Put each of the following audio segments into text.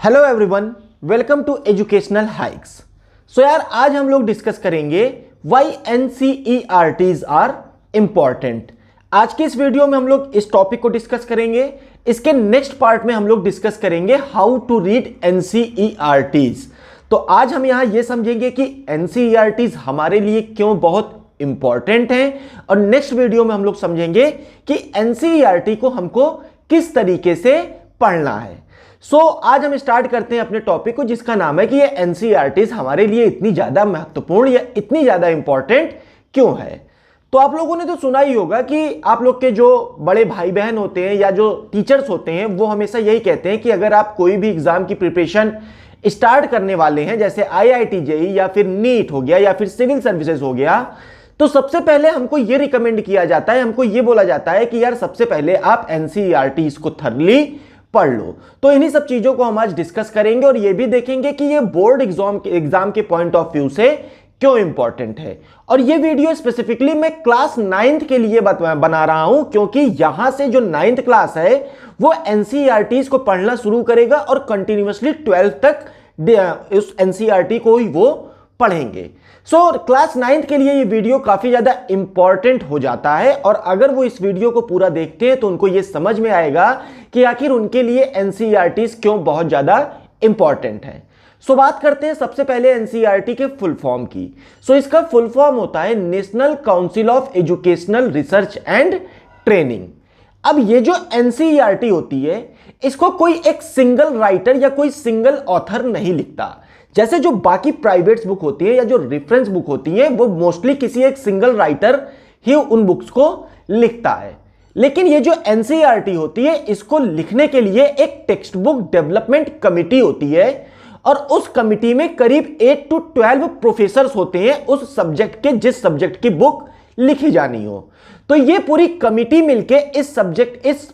Hello everyone, welcome to educational hikes. So यार, आज हम लोग डिस्कस करेंगे व्हाई एनसीईआरटीज आर इंपॉर्टेंट। आज के इस वीडियो में हम लोग इस टॉपिक को डिस्कस करेंगे। इसके नेक्स्ट पार्ट में हम लोग डिस्कस करेंगे हाउ टू रीड एनसीईआरटीज। तो आज हम यहां यह समझेंगे कि एनसीईआरटीज हमारे लिए क्यों बहुत इंपॉर्टेंट हैं, और नेक्स्ट वीडियो में हम लोग समझेंगे कि एनसीईआरटी को हमको किस तरीके से पढ़ना है। आज हम स्टार्ट करते हैं अपने टॉपिक को, जिसका नाम है कि ये एनसीईआरटीज हमारे लिए इतनी ज्यादा महत्वपूर्ण या इतनी ज्यादा इंपॉर्टेंट क्यों है। तो आप लोगों ने तो सुना ही होगा कि आप लोग के जो बड़े भाई बहन होते हैं या जो टीचर्स होते हैं वो हमेशा यही कहते हैं कि अगर आप कोई भी एग्जाम की प्रिपरेशन स्टार्ट करने वाले हैं, जैसे आईआईटी जेईई या फिर नीट हो गया या फिर सिविल सर्विसेज हो गया, तो सबसे पहले हमको ये रिकमेंड किया जाता है, हमको ये बोला जाता है कि यार सबसे पहले आप एनसीईआरटीज को थरली पढ़ लो। तो इन्हीं सब चीजों को हम आज डिस्कस करेंगे और ये भी देखेंगे कि ये बोर्ड एग्जाम के पॉइंट ऑफ व्यू से क्यों इंपॉर्टेंट है। और ये वीडियो स्पेसिफिकली मैं क्लास 9th के लिए बना रहा हूं, क्योंकि यहां से जो 9th क्लास है वो एनसीईआरटीज को पढ़ना शुरू करेगा और कंटिन्यूअसली 12th तक उस एनसीईआरटी को ही वो पढ़ेंगे। क्लास 9th के लिए ये वीडियो काफी ज्यादा इंपॉर्टेंट हो जाता है, और अगर वो इस वीडियो को पूरा देखते हैं तो उनको ये समझ में आएगा कि आखिर उनके लिए एनसीईआरटीज क्यों बहुत ज्यादा इंपॉर्टेंट है। बात करते हैं सबसे पहले एनसीईआरटी के फुल फॉर्म की। इसका फुल फॉर्म होता है national council of educational research and training. अब ये जो एनसीईआरटी होती है, इसको कोई एक सिंगल राइटर या कोई सिंगल ऑथर नहीं लिखता। जैसे जो बाकी प्राइवेट बुक होती है या जो रेफरेंस बुक होती है वो मोस्टली किसी एक सिंगल राइटर ही उन बुक्स को लिखता है, लेकिन ये जो एनसीईआरटी होती है इसको लिखने के लिए एक टेक्स्ट बुक डेवलपमेंट कमिटी होती है, और उस कमिटी में करीब 8 to 12 प्रोफेसर्स होते हैं उस सब्जेक्ट के, जिस सब्जेक्ट की बुक लिखी जानी हो। तो ये पूरी कमिटी मिलके इस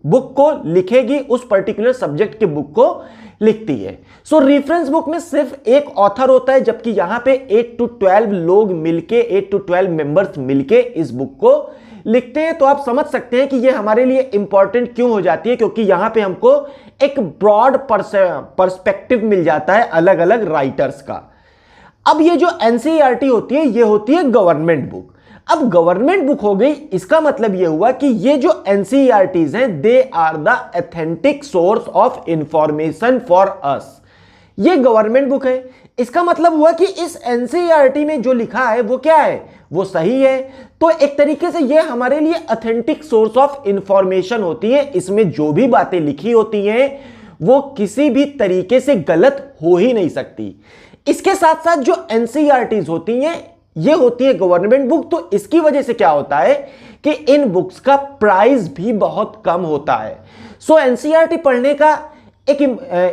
बुक को लिखेगी, उस पर्टिकुलर सब्जेक्ट के बुक को लिखती है। रेफरेंस बुक में सिर्फ एक ऑथर होता है, जबकि यहां पे 8 to 12 लोग मिलके, 8 to 12 मेंबर्स मिलके इस बुक को लिखते हैं। तो आप समझ सकते हैं कि ये हमारे लिए इंपॉर्टेंट क्यों हो जाती है, क्योंकि यहां पे हमको एक ब्रॉड पर्सपेक्टिव मिल जाता है अलग अलग राइटर्स का। अब ये जो एनसीईआरटी होती है ये होती है गवर्नमेंट बुक। अब गवर्नमेंट बुक हो गई, इसका मतलब यह हुआ कि ये जो एनसीईआरटीज हैं they are the authentic source of information for us. ये गवर्नमेंट बुक है, इसका मतलब हुआ कि इस एनसीईआरटी में जो लिखा है वो क्या है, वो सही है। तो एक तरीके से ये हमारे लिए ऑथेंटिक सोर्स ऑफ इंफॉर्मेशन होती है। इसमें जो भी बातें लिखी होती हैं वो किसी भी तरीके से गलत हो ही नहीं सकती। इसके साथ साथ जो एनसीईआरटीज होती हैं ये होती है गवर्नमेंट बुक, तो इसकी वजह से क्या होता है कि इन बुक्स का प्राइस भी बहुत कम होता है। एनसीईआरटी पढ़ने का एक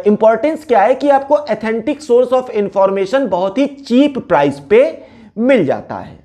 इंपॉर्टेंस क्या है कि आपको ऑथेंटिक सोर्स ऑफ इंफॉर्मेशन बहुत ही चीप प्राइस पे मिल जाता है।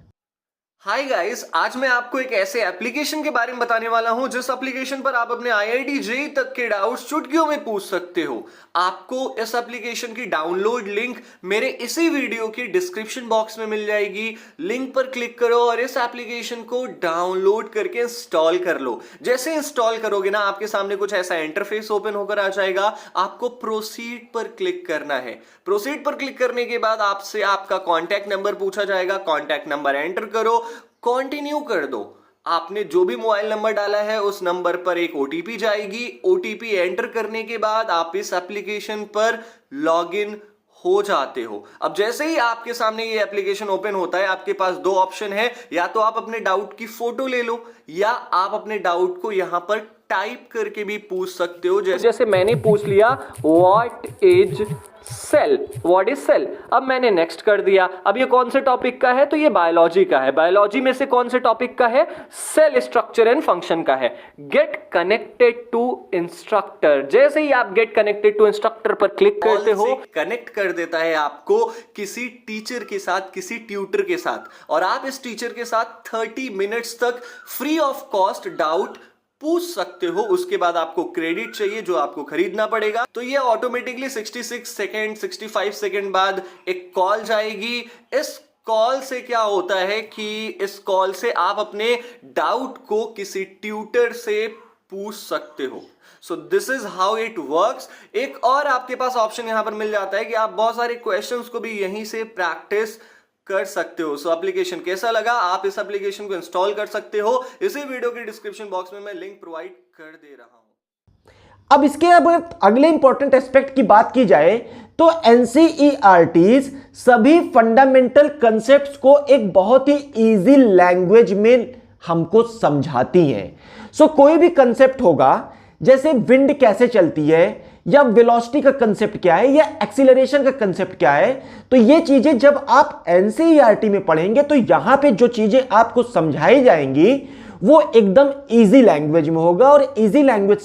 हाय गाइस, आज मैं आपको एक ऐसे एप्लीकेशन के बारे में बताने वाला हूं जिस एप्लीकेशन पर आप अपने आईआईटी जेईई तक के डाउट्स चुटकियों में पूछ सकते हो। आपको इस एप्लीकेशन की डाउनलोड लिंक मेरे इसी वीडियो की डिस्क्रिप्शन बॉक्स में मिल जाएगी। लिंक पर क्लिक करो और इस एप्लीकेशन को डाउनलोड करके इंस्टॉल कर लो। जैसे इंस्टॉल करोगे ना, आपके सामने कुछ ऐसा इंटरफेस ओपन होकर आ जाएगा। आपको प्रोसीड पर क्लिक करना है। प्रोसीड पर क्लिक करने के बाद आपसे आपका कॉन्टैक्ट नंबर पूछा जाएगा। कॉन्टैक्ट नंबर एंटर करो, कंटिन्यू कर दो। आपने जो भी मोबाइल नंबर डाला है उस नंबर पर एक ओटीपी जाएगी। ओटीपी एंटर करने के बाद आप इस एप्लीकेशन पर लॉगिन हो जाते हो। अब जैसे ही आपके सामने ये एप्लीकेशन ओपन होता है, आपके पास दो ऑप्शन है, या तो आप अपने डाउट की फोटो ले लो या आप अपने डाउट को यहां पर टाइप करके भी पूछ सकते हो। जैसे मैंने पूछ लिया what is cell, what is cell. अब मैंने नेक्स्ट कर दिया। अब ये कौन से टॉपिक का है, तो ये बायोलॉजी का है। बायोलॉजी में से कौन से टॉपिक का है, सेल स्ट्रक्चर एंड फंक्शन का है। Get connected to instructor. जैसे ही आप गेट कनेक्टेड टू इंस्ट्रक्टर पर क्लिक करते हो, कनेक्ट कर देता है आपको किसी टीचर के साथ, किसी ट्यूटर के साथ, और आप इस टीचर के साथ 30 मिनट्स तक फ्री ऑफ कॉस्ट डाउट पूछ सकते हो। उसके बाद आपको क्रेडिट चाहिए जो आपको खरीदना पड़ेगा। तो ये ऑटोमेटिकली 66 सेकेंड 65 सेकेंड बाद एक कॉल जाएगी। इस कॉल से क्या होता है कि इस कॉल से आप अपने डाउट को किसी ट्यूटर से पूछ सकते हो। So this is how it works. एक और आपके पास ऑप्शन यहां पर मिल जाता है कि आप बहुत सारे क्वेश्चंस को भी यहीं से प्रैक्टिस कर सकते हो। सो एप्लीकेशन कैसा लगा? आप इस एप्लीकेशन को इंस्टॉल कर सकते हो। इसी वीडियो के डिस्क्रिप्शन बॉक्स में मैं लिंक प्रोवाइड कर दे रहा हूं। अब इसके अगले इंपॉर्टेंट एस्पेक्ट की बात की जाए तो एनसीईआरटीज सभी फंडामेंटल कंसेप्ट्स को एक बहुत ही इजी लैंग्वेज में हमको समझाती हैं। सो कोई भी कंसेप्ट होगा, जैसे विंड कैसे चलती है, या वेलोसिटी का कंसेप्ट क्या है, या एक्सीलरेशन का कंसेप्ट क्या है, तो ये चीजें जब आप एनसीईआरटी में पढ़ेंगे तो यहां पे जो चीजें आपको समझाई जाएंगी वो एकदम इजी लैंग्वेज में होगा। और इजी लैंग्वेज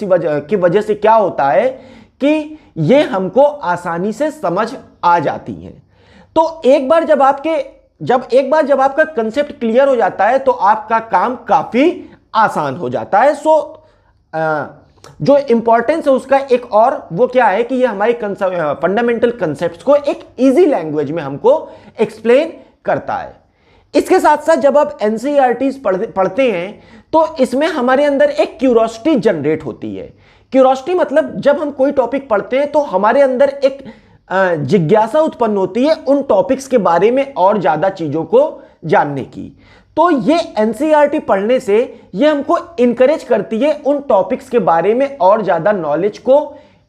की वजह से क्या होता है कि ये हमको आसानी से समझ आ जाती हैं। तो एक बार जब आपका कंसेप्ट क्लियर हो जाता है तो आपका काम काफी आसान हो जाता है। जो इंपॉर्टेंस है उसका एक और वो क्या है कि ये हमारे फंडामेंटल कंसेप्ट्स को एक इजी लैंग्वेज में हमको एक्सप्लेन करता है। इसके साथ साथ जब आप एनसीईआरटीज पढ़ते हैं तो इसमें हमारे अंदर एक क्यूरोसिटी जनरेट होती है। क्यूरोसिटी मतलब जब हम कोई टॉपिक पढ़ते हैं तो हमारे अंदर एक जिज्ञासा उत्पन्न होती है उन टॉपिक्स के बारे में और ज्यादा चीजों को जानने की। तो ये एनसीईआरटी पढ़ने से ये हमको इनकरेज करती है उन टॉपिक्स के बारे में और ज्यादा नॉलेज को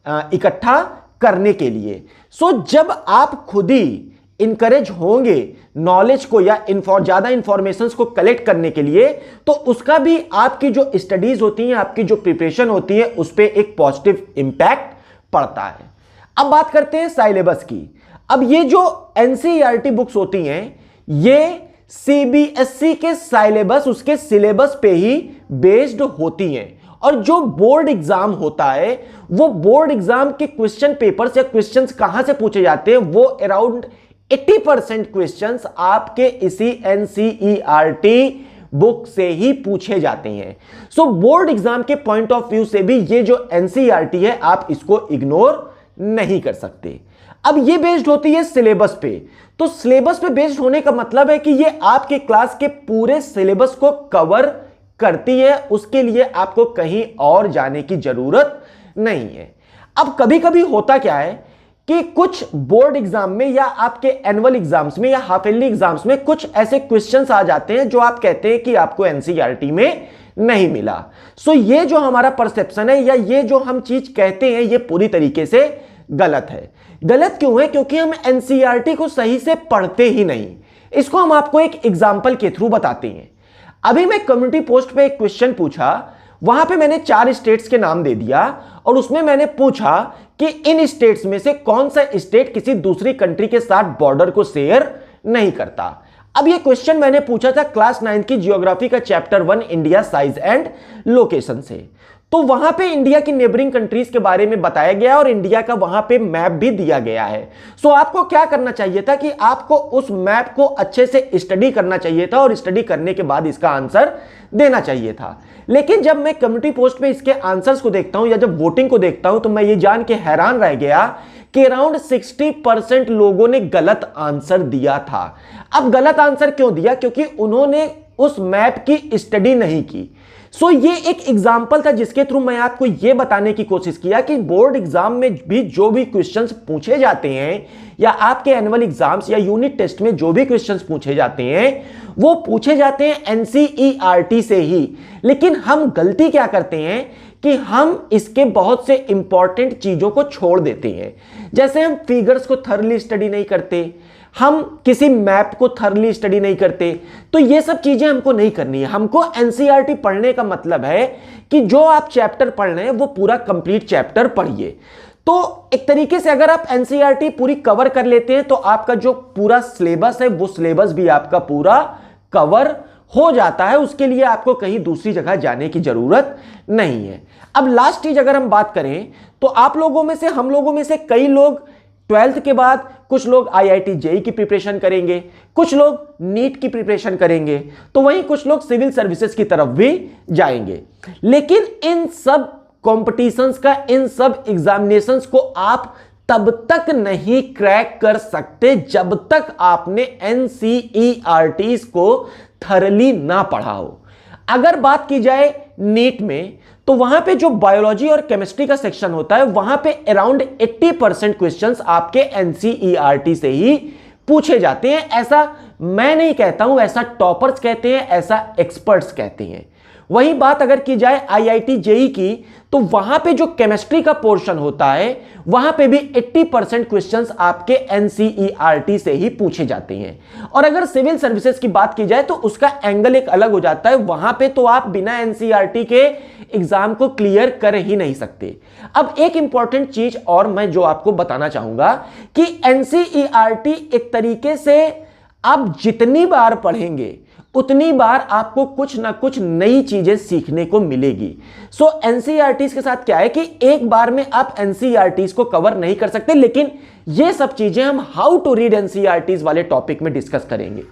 इकट्ठा करने के लिए। सो जब आप खुद ही इनकरेज होंगे नॉलेज को या ज्यादा इंफॉर्मेशन को कलेक्ट करने के लिए, तो उसका भी आपकी जो स्टडीज होती हैं, आपकी जो प्रिपरेशन होती है, उस पर एक पॉजिटिव इंपैक्ट पड़ता है। अब बात करते हैं सिलेबस की। अब ये जो एनसीईआरटी बुक्स होती हैं ये सीबीएसई के सिलेबस, उसके सिलेबस पे ही बेस्ड होती हैं। और जो बोर्ड एग्जाम होता है वो बोर्ड एग्जाम के क्वेश्चन पेपर्स या क्वेश्चंस कहां से पूछे जाते हैं, वो अराउंड 80% क्वेश्चंस आपके इसी एनसीईआरटी बुक से ही पूछे जाते हैं। सो बोर्ड एग्जाम के पॉइंट ऑफ व्यू से भी ये जो एनसीईआरटी है आप इसको इग्नोर नहीं कर सकते। अब ये बेस्ड होती है सिलेबस पे। तो सिलेबस पे बेस्ड होने का मतलब है कि ये आपके क्लास के पूरे सिलेबस को कवर करती है, उसके लिए आपको कहीं और जाने की जरूरत नहीं है। अब कभी कभी होता क्या है कि कुछ बोर्ड एग्जाम में या आपके एनुअल एग्जाम्स में या हाफ ईयरली एग्जाम्स में कुछ ऐसे क्वेश्चंस आ जाते हैं जो आप कहते हैं कि आपको एनसीईआरटी में नहीं मिला। सो ये जो हमारा परसेप्शन है या ये जो हम चीज कहते हैं ये पूरी तरीके से गलत है। गलत क्यों है? क्योंकि हम एनसीईआरटी को सही से पढ़ते ही नहीं। इसको हम आपको एक एग्जाम्पल के थ्रू बताते हैं। अभी मैं कम्युनिटी पोस्ट पे एक क्वेश्चन पूछा, वहां पे मैंने 4 स्टेट्स के नाम दे दिया और उसमें मैंने पूछा कि इन स्टेट्स में से कौन सा स्टेट किसी दूसरी कंट्री के साथ बॉर्डर को शेयर नहीं करता। अब ये क्वेश्चन मैंने पूछा था क्लास 9 की जियोग्राफी का chapter 1 India size and location से। तो वहां पे इंडिया की नेबरिंग कंट्रीज के बारे में बताया गया और इंडिया का वहां पे मैप भी दिया गया है। सो आपको क्या करना चाहिए था कि आपको उस मैप को अच्छे से स्टडी करना चाहिए था और स्टडी करने के बाद इसका आंसर देना चाहिए था। लेकिन जब मैं कम्युनिटी पोस्ट पे इसके आंसर्स को देखता हूं या जब वोटिंग को देखता हूं तो मैं ये जान के हैरान रह गया कि अराउंड 60% लोगों ने गलत आंसर दिया था। अब गलत आंसर क्यों दिया? क्योंकि उन्होंने उस मैप की स्टडी नहीं की। सो ये एक एग्जाम्पल था जिसके थ्रू मैं आपको ये बताने की कोशिश किया कि बोर्ड एग्जाम में भी जो भी क्वेश्चंस पूछे जाते हैं या आपके एनुअल एग्जाम्स या यूनिट टेस्ट में जो भी क्वेश्चंस पूछे जाते हैं वो पूछे जाते हैं एनसीईआरटी से ही। लेकिन हम गलती क्या करते हैं कि हम इसके बहुत से इंपॉर्टेंट चीजों को छोड़ देते हैं। जैसे हम फिगर्स को थर्ली स्टडी नहीं करते, हम किसी मैप को थर्ली स्टडी नहीं करते। तो ये सब चीजें हमको नहीं करनी है। हमको एनसीईआरटी पढ़ने का मतलब है कि जो आप चैप्टर पढ़ रहे हैं वो पूरा कंप्लीट चैप्टर पढ़िए। तो एक तरीके से अगर आप एनसीईआरटी पूरी कवर कर लेते हैं तो आपका जो पूरा सिलेबस है वो सिलेबस भी आपका पूरा कवर हो जाता है। उसके लिए आपको कहीं दूसरी जगह जाने की जरूरत नहीं है। अब लास्ट चीज अगर हम बात करें तो आप लोगों में से, हम लोगों में से कई लोग 12th के बाद कुछ लोग आईआईटी जेई की प्रिपरेशन करेंगे, कुछ लोग नीट की प्रिपरेशन करेंगे, तो वहीं कुछ लोग सिविल सर्विसेज की तरफ भी जाएंगे। लेकिन इन सब कॉम्पिटिशन्स का, इन सब एग्जामिनेशंस को आप तब तक नहीं क्रैक कर सकते जब तक आपने एनसीईआरटीज को थरली ना पढ़ा हो। अगर बात की जाए नीट में तो वहां पे जो बायोलॉजी और केमिस्ट्री का सेक्शन होता है वहां पे अराउंड 80% क्वेश्चंस आपके एनसीईआरटी से ही पूछे जाते हैं। ऐसा मैं नहीं कहता हूं, ऐसा टॉपर्स कहते हैं, ऐसा एक्सपर्ट्स कहते हैं। वही बात अगर की जाए आईआईटी जेई की, तो वहां पे जो केमिस्ट्री का पोर्शन होता है वहां पे भी 80% क्वेश्चंस आपके एनसीईआरटी से ही पूछे जाते हैं। और अगर सिविल सर्विसेज की बात की जाए तो उसका एंगल एक अलग हो जाता है। वहां पे तो आप बिना एनसीईआरटी के एग्जाम को क्लियर कर ही नहीं सकते। अब एक इंपॉर्टेंट चीज और मैं जो आपको बताना चाहूंगा कि एनसीईआरटी एक तरीके से आप जितनी बार पढ़ेंगे उतनी बार आपको कुछ ना कुछ नई चीजें सीखने को मिलेगी। सो एनसीईआरटी के साथ क्या है कि एक बार में आप एनसीईआरटी को कवर नहीं कर सकते, लेकिन ये सब चीजें हम हाउ टू रीड एनसीईआरटी वाले टॉपिक में डिस्कस करेंगे।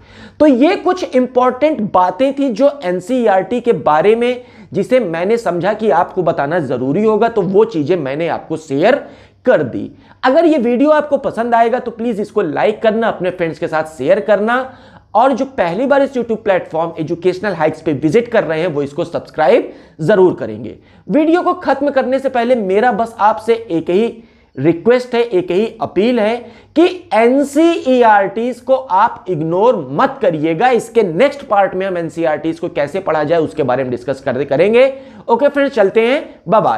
तो ये कुछ इंपॉर्टेंट बातें थी जो एनसीईआरटी के बारे में जिसे मैंने समझा कि आपको बताना जरूरी होगा, तो वो चीजें मैंने आपको शेयर कर दी। अगर ये वीडियो आपको पसंद आएगा तो प्लीज इसको लाइक करना, अपने फ्रेंड्स के साथ शेयर करना, और जो पहली बार इस YouTube प्लेटफॉर्म एजुकेशनल हाइक्स पे विजिट कर रहे हैं वो इसको सब्सक्राइब जरूर करेंगे। वीडियो को खत्म करने से पहले मेरा बस आपसे एक ही रिक्वेस्ट है, एक ही अपील है कि एनसीईआरटी को आप इग्नोर मत करिएगा। इसके नेक्स्ट पार्ट में हम एनसीईआरटी को कैसे पढ़ा जाए उसके बारे में डिस्कस करेंगे। ओके फ्रेंड्स, चलते हैं, बाय बाय।